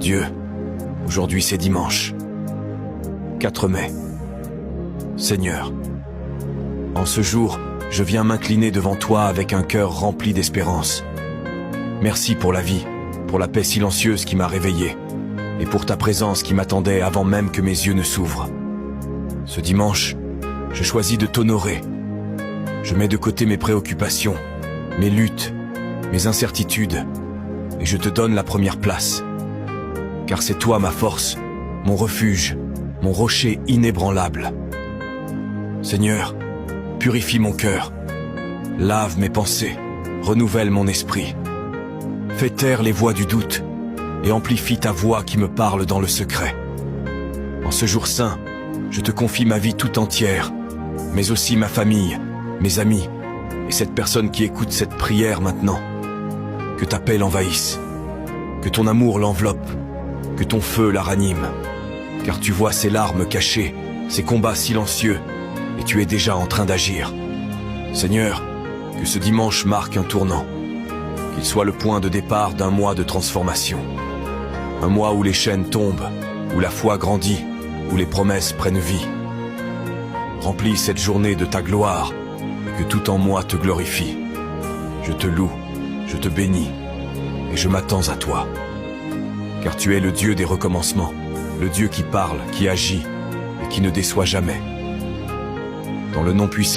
Dieu, aujourd'hui c'est dimanche. 4 mai. Seigneur, en ce jour, je viens m'incliner devant toi avec un cœur rempli d'espérance. Merci pour la vie, pour la paix silencieuse qui m'a réveillé, et pour ta présence qui m'attendait avant même que mes yeux ne s'ouvrent. Ce dimanche, je choisis de t'honorer. Je mets de côté mes préoccupations, mes luttes, mes incertitudes, et je te donne la première place. Car c'est toi ma force, mon refuge, mon rocher inébranlable. Seigneur, purifie mon cœur, lave mes pensées, renouvelle mon esprit. Fais taire les voix du doute et amplifie ta voix qui me parle dans le secret. En ce jour saint, je te confie ma vie tout entière, mais aussi ma famille, mes amis et cette personne qui écoute cette prière maintenant. Que ta paix l'envahisse, que ton amour l'enveloppe, que ton feu la ranime, car tu vois ces larmes cachées, ces combats silencieux, et tu es déjà en train d'agir. Seigneur, que ce dimanche marque un tournant, qu'il soit le point de départ d'un mois de transformation. Un mois où les chaînes tombent, où la foi grandit, où les promesses prennent vie. Remplis cette journée de ta gloire, et que tout en moi te glorifie. Je te loue, je te bénis, et je m'attends à toi. Car tu es le Dieu des recommencements, le Dieu qui parle, qui agit, et qui ne déçoit jamais. Dans le nom puissant